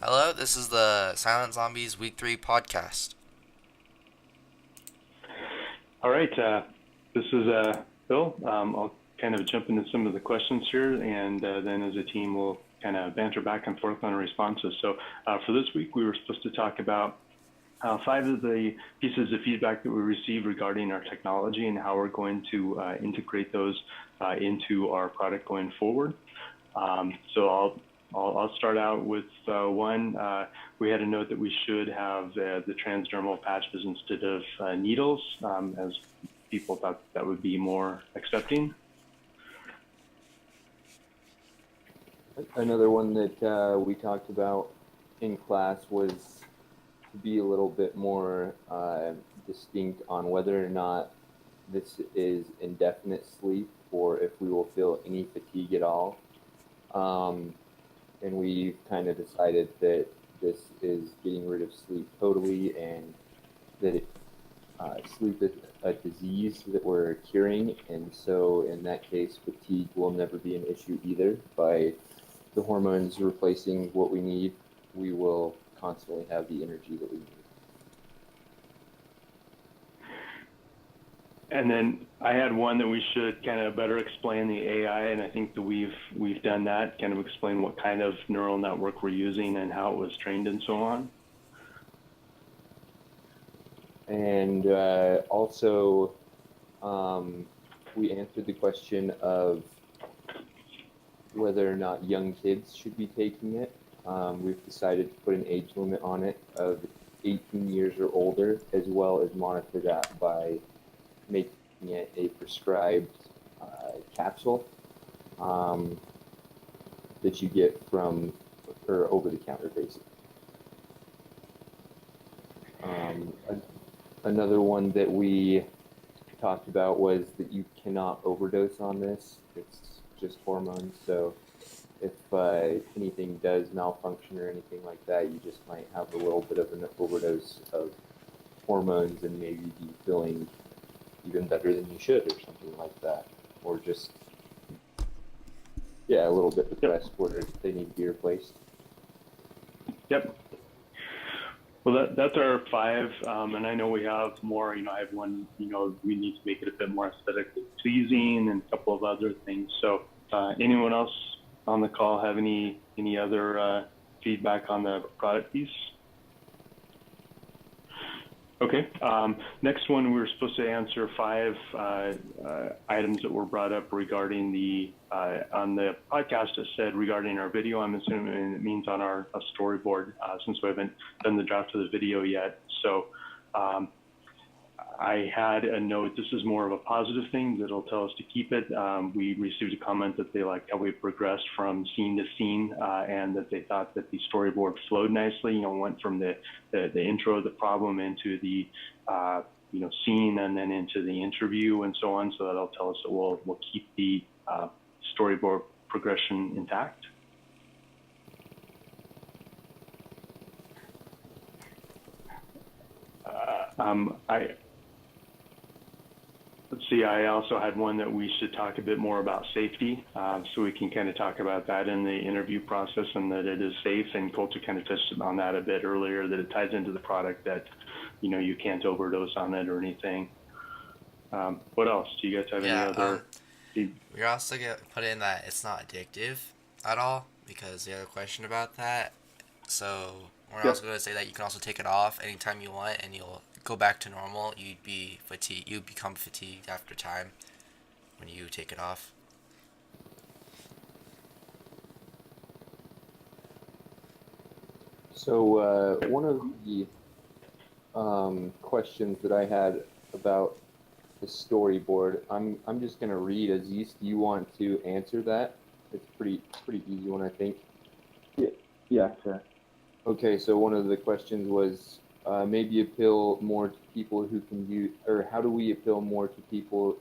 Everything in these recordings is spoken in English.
Hello, this is the Silent Zombies Week 3 podcast. All right, this is Bill. I'll kind of jump into some of the questions here, and then as a team, we'll kind of banter back and forth on responses. So for this week, we were supposed to talk about five of the pieces of feedback that we received regarding our technology and how we're going to integrate those into our product going forward. So I'll start out with one. We had a note that we should have the transdermal patches instead of needles, as people thought that would be more accepting. Another one that we talked about in class was to be a little bit more distinct on whether or not this is indefinite sleep or if we will feel any fatigue at all. And we kind of decided that this is getting rid of sleep totally and that sleep is a disease that we're curing. And so in that case, fatigue will never be an issue either. By the hormones replacing what we need, we will constantly have the energy that we need. And then I had one that we should kind of better explain the AI, and I think that we've done that, kind of explain what kind of neural network we're using and how it was trained and so on. And also, we answered the question of whether or not young kids should be taking it. We've decided to put an age limit on it of 18 years or older, as well as monitor that by making it a prescribed capsule that you get from or over the counter, basically. Another one that we talked about was that you cannot overdose on this. It's just hormones. So if anything does malfunction or anything like that, you just might have a little bit of an overdose of hormones and maybe be feeling even better than you should or something like that. Or just, yeah, a little bit depressed where they need to be replaced. Yep. Well, that's our five, and I know we have more. I have one. We need to make it a bit more aesthetically pleasing, and a couple of other things. So, anyone else on the call have any other feedback on the product piece? Okay. Next one, we were supposed to answer five items that were brought up regarding on the podcast. It said regarding our video. I'm assuming it means on our storyboard, since we haven't done the draft of the video yet. So I had a note. This is more of a positive thing that'll tell us to keep it. We received a comment that they liked how we progressed from scene to scene, and that they thought that the storyboard flowed nicely. Went from the intro of the problem into the scene and then into the interview and so on. So that'll tell us that we'll keep the storyboard progression intact. Let's see, I also had one that we should talk a bit more about safety, so we can kind of talk about that in the interview process and that it is safe. And Coulter kind of touched on that a bit earlier, that it ties into the product, that you can't overdose on it or anything. What else? Do you guys have any Yeah, other? we're also going to put in that it's not addictive at all because they had a question about that. So we're also Yep. going to say that you can also take it off anytime you want and you'll go back to normal. You'd be fatigued. You become fatigued after time when you take it off. So one of the questions that I had about the storyboard, I'm just going to read. Aziz, do you want to answer that? It's pretty easy one, I think. Yeah, yeah, sure. Okay, so one of the questions was maybe appeal more to people who can use, or how do we appeal more to people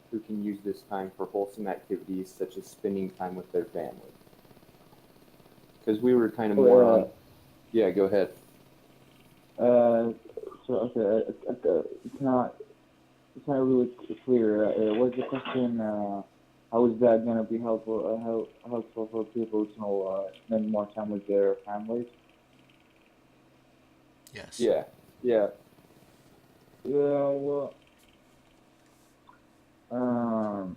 who can use this time for wholesome activities such as spending time with their family? Because we were kind of more Oh, on. Yeah, go ahead. so okay, it's not really clear. What's the question? How is that gonna be helpful for people to spend more time with their families? Yes. Yeah, yeah. Yeah, well, um,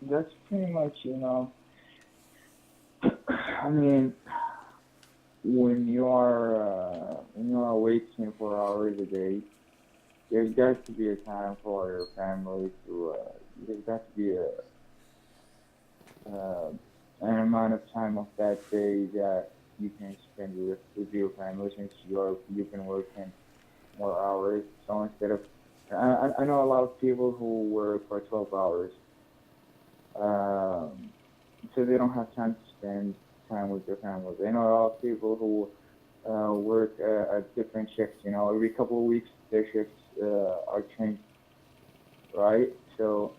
that's pretty much, I mean, when you are awake 24 hours a day, there's got to be a time for your family to, there's got to be uh, an amount of time of that day that you can spend with your family since you've been working more hours. So instead of, I know a lot of people who work for 12 hours, um, so they don't have time to spend time with their families. I know a lot of people who work at different shifts. Every couple of weeks their shifts are changed, right? So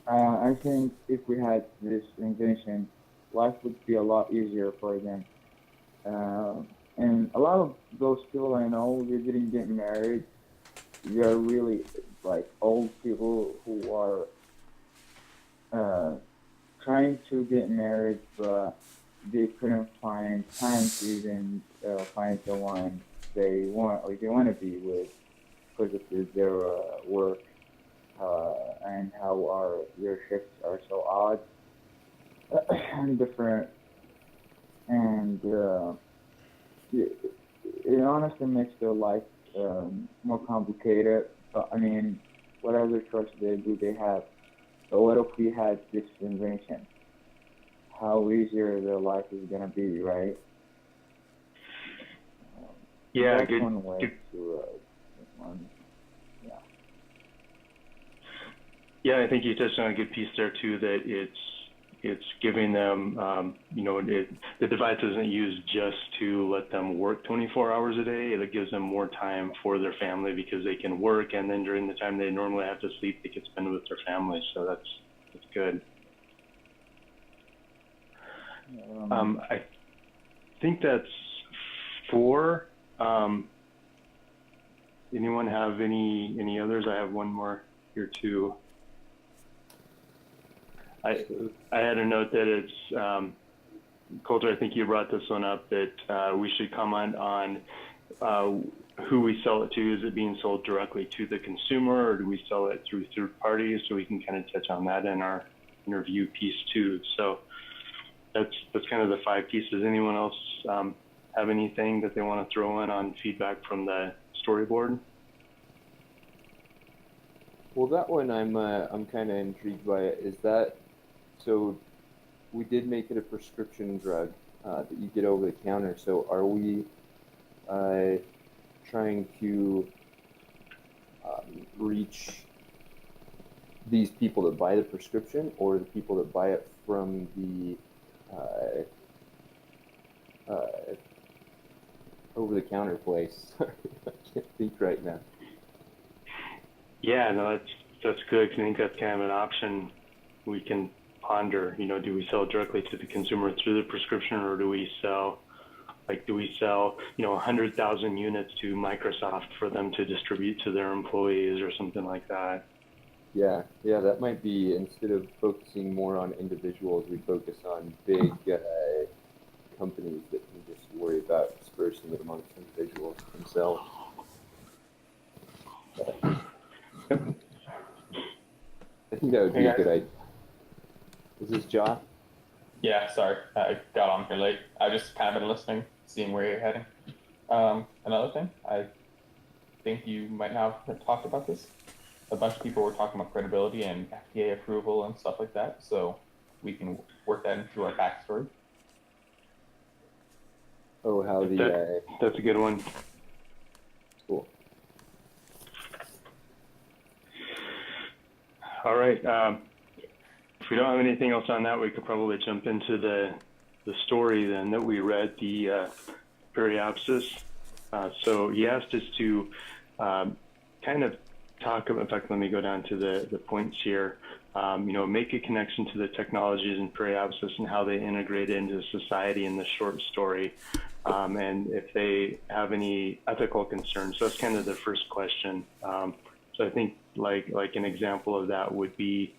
I think if we had this invention, life would be a lot easier for them. And a lot of those people I know, they didn't get married. They are really like old people who are uh, trying to get married, but they couldn't find time to even find the one they want or they want to be with because of their work and how their shifts are so odd and different. And it, it honestly makes their life more complicated. But I mean, what other choice do they have? But what if we had this invention? How easier their life is gonna be, right? Um, Yeah, that's good. one way to one, yeah. Yeah, I think you touched on a good piece there too. That it's giving them, the device isn't used just to let them work 24 hours a day. It gives them more time for their family because they can work, and then during the time they normally have to sleep, they can spend with their family. So that's good. I think that's four. Anyone have any others? I have one more here too. I had a note that it's Coulter. I think you brought this one up that we should comment on who we sell it to. Is it being sold directly to the consumer, or do we sell it through third parties? So we can kind of touch on that in our interview piece too. So that's kind of the five pieces. Anyone else have anything that they want to throw in on feedback from the storyboard? Well, that one I'm kind of intrigued by it. Is that so? We did make it a prescription drug that you get over the counter. So are we trying to reach these people that buy the prescription, or the people that buy it from the uh, over-the-counter place? I can't think right now. Yeah, no, that's good. 'Cause I think that's kind of an option we can ponder. Do we sell directly to the consumer through the prescription, or do we sell 100,000 units to Microsoft for them to distribute to their employees or something like that? Yeah, that might be, instead of focusing more on individuals, we focus on big companies that can just worry about dispersing it amongst individuals themselves. I think that would be a good idea. Is this John? Yeah, sorry, I got on here late. I've just kind of been listening, seeing where you're heading. Another thing, I think you might not have talked about this. A bunch of people were talking about credibility and FDA approval and stuff like that, so we can work that into our backstory. Oh, how the That's a good one. cool. All right. If we don't have anything else on that, we could probably jump into the story then that we read, the Periapsis. So he asked us to kind of talk about, in fact, let me go down to the points here. Make a connection to the technologies in Periapsis and how they integrate into society in the short story, and if they have any ethical concerns. So that's kind of the first question. So I think like an example of that would be,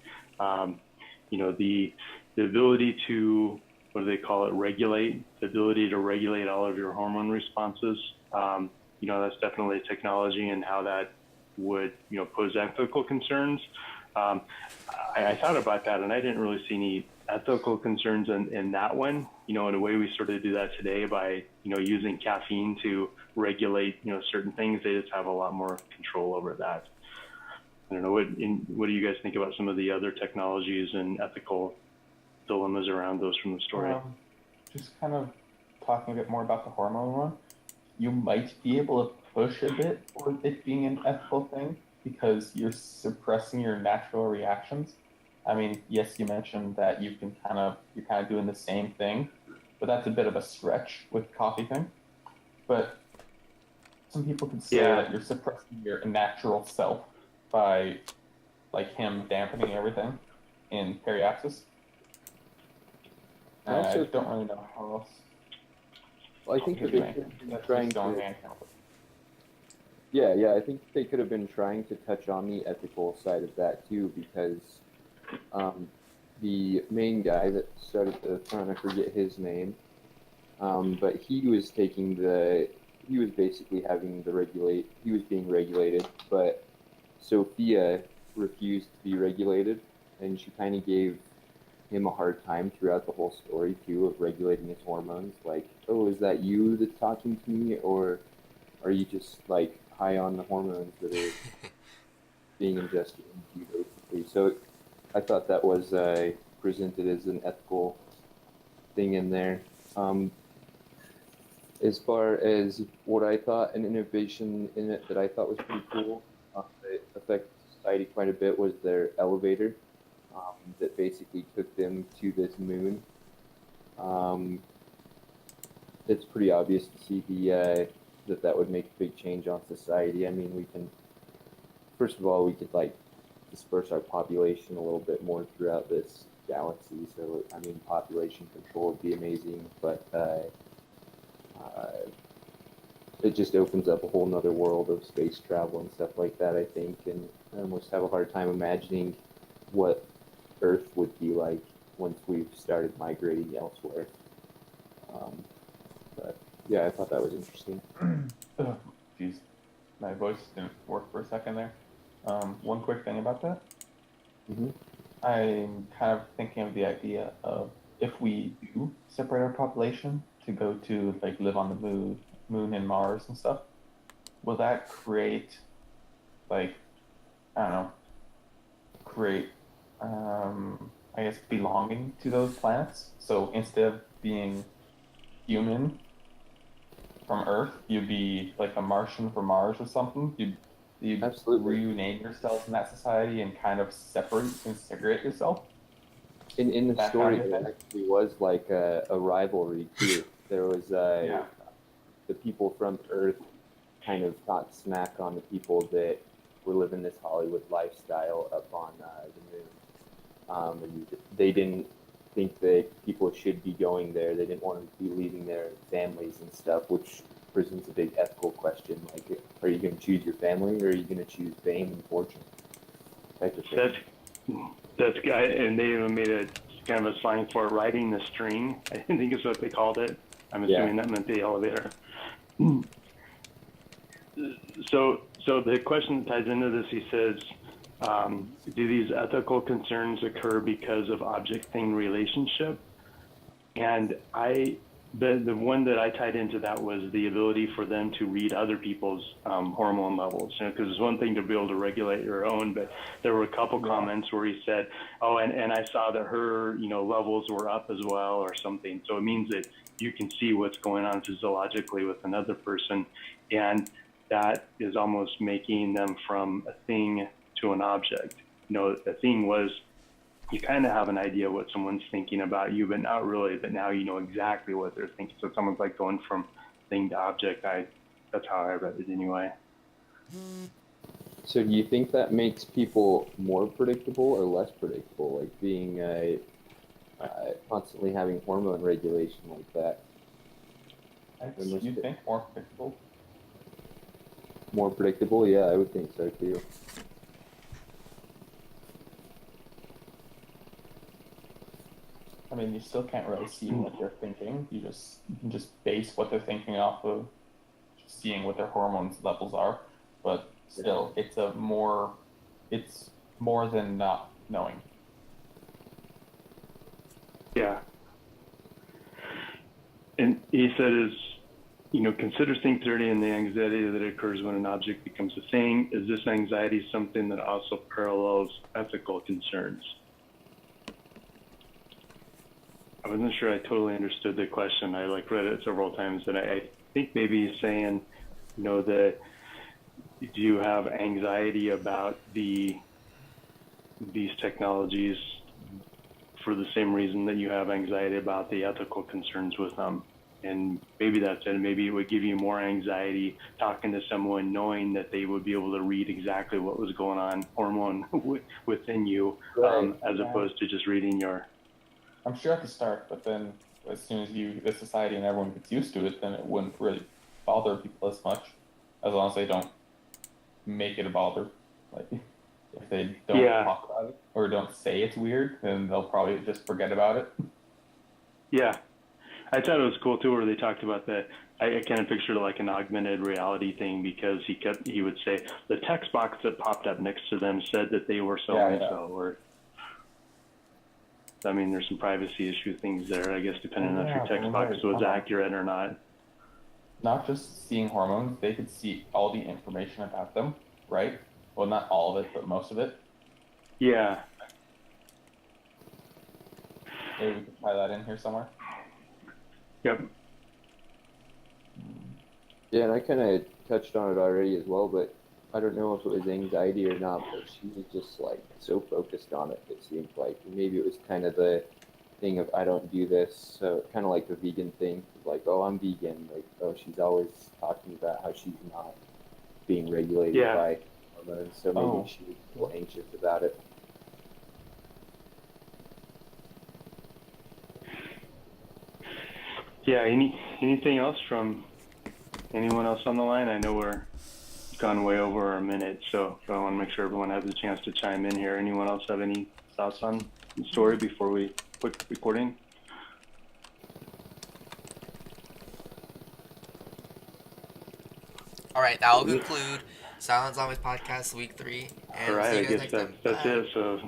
the ability to what do they call it, regulate, the ability to regulate all of your hormone responses. You know, that's definitely technology and how that would, you know, pose ethical concerns. I thought about that and I didn't really see any ethical concerns in that one. You know, in a way we sort of do that today by, you know, using caffeine to regulate, you know, certain things. They just have a lot more control over that. I don't know, what do you guys think about some of the other technologies and ethical dilemmas around those from the story? Just kind of talking a bit more about the hormone one, you might be able to push a bit for it being an ethical thing because you're suppressing your natural reactions. I mean, yes, you mentioned that you're kind of doing the same thing, but that's a bit of a stretch with the coffee thing. But some people could say that you're suppressing your natural self by, like, him dampening everything in periapsis. I Also, don't really know how else. Well, I think that they could have been trying to. I think they could have been trying to touch on the ethical side of that too, because the main guy that started the front, I forget his name, but he was basically he was being regulated, but Sophia refused to be regulated, and she kind of gave him a hard time throughout the whole story too, of regulating his hormones. Like, oh, is that you that's talking to me, or are you just like high on the hormones that are being ingested into you, basically? So I thought that was presented as an ethical thing in there. As far as what I thought, an innovation in it that I thought was pretty cool, that affected society quite a bit, was their elevator. That basically took them to this moon. It's pretty obvious to see that would make a big change on society. I mean, first of all, we could like disperse our population a little bit more throughout this galaxy. So, I mean, population control would be amazing, but it just opens up a whole nother world of space travel and stuff like that, I think, and I almost have a hard time imagining what Earth would be like once we've started migrating elsewhere. But yeah, I thought that was interesting. Oh, jeez, my voice didn't work for a second there. One quick thing about that. Mm-hmm. I'm kind of thinking of the idea of if we do separate our population to go to like live on the moon and Mars and stuff, will that create like, I don't know, I guess, belonging to those planets? So instead of being human from Earth, you'd be like a Martian from Mars or something. You'd Absolutely. rename yourself in that society and kind of segregate yourself. In the That story, kind of there thing? actually was like a rivalry too. There was Yeah. the people from Earth kind of got smack on the people that were living this Hollywood lifestyle up on the moon. And they didn't think that people should be going there. They didn't want to be leaving their families and stuff, which presents a big ethical question. Like, are you going to choose your family, or are you going to choose fame and fortune? Type of thing. That's guy, and they even made a kind of a slang for it, riding the string. I think is what they called it. I'm assuming that meant the elevator. So the question that ties into this, he says, do these ethical concerns occur because of object-thing relationship? And the one that I tied into that was the ability for them to read other people's hormone levels. You know, because it's one thing to be able to regulate your own, but there were a couple comments where he said, "Oh, and I saw that her, you know, levels were up as well, or something." So it means that you can see what's going on physiologically with another person, and that is almost making them from a thing to an object. You know, the thing was, you kind of have an idea what someone's thinking about you, but not really. But now you know exactly what they're thinking. So someone's like going from thing to object. That's how I read it anyway. So do you think that makes people more predictable or less predictable, like being constantly having hormone regulation like that? You think more predictable? More predictable? Yeah, I would think so too. I mean, you still can't really see what they're thinking. You can just base what they're thinking off of just seeing what their hormones levels are. But still, it's more than not knowing. Yeah. And he said consider thing theory and the anxiety that occurs when an object becomes a thing. Is this anxiety something that also parallels ethical concerns? I wasn't sure I totally understood the question. I read it several times, and I think maybe he's saying, that do you have anxiety about these technologies for the same reason that you have anxiety about the ethical concerns with them? And maybe that's it. Maybe it would give you more anxiety talking to someone knowing that they would be able to read exactly what was going on hormone within you, as opposed to just reading your. I'm sure at the start, but then as soon as the society and everyone gets used to it, then it wouldn't really bother people as much, as long as they don't make it a bother. Like, if they don't talk about it or don't say it's weird, then they'll probably just forget about it. Yeah. I thought it was cool too, where they talked about I kind of pictured like an augmented reality thing, because he would say the text box that popped up next to them said that they were so and so, or I mean, there's some privacy issue things there, I guess, depending on if your text box was accurate or not. Not just seeing hormones, they could see all the information about them, right? Well, not all of it, but most of it. Yeah. Maybe we could try that in here somewhere. Yep. Yeah, and I kind of touched on it already as well, but I don't know if it was anxiety or not, but she was just so focused on it, it seemed like. Maybe it was kind of the thing of, I don't do this, so kind of like the vegan thing, oh, I'm vegan, she's always talking about how she's not being regulated by hormones, so maybe she was a little anxious about it. Yeah, anything else from anyone else on the line? I know we're gone way over a minute, so I want to make sure everyone has a chance to chime in here. Anyone else have any thoughts on the story before we quit recording? All right, that will conclude Silent Zombies Podcast Week 3. And All right, see I you guys guess next time. that's Bye. it. So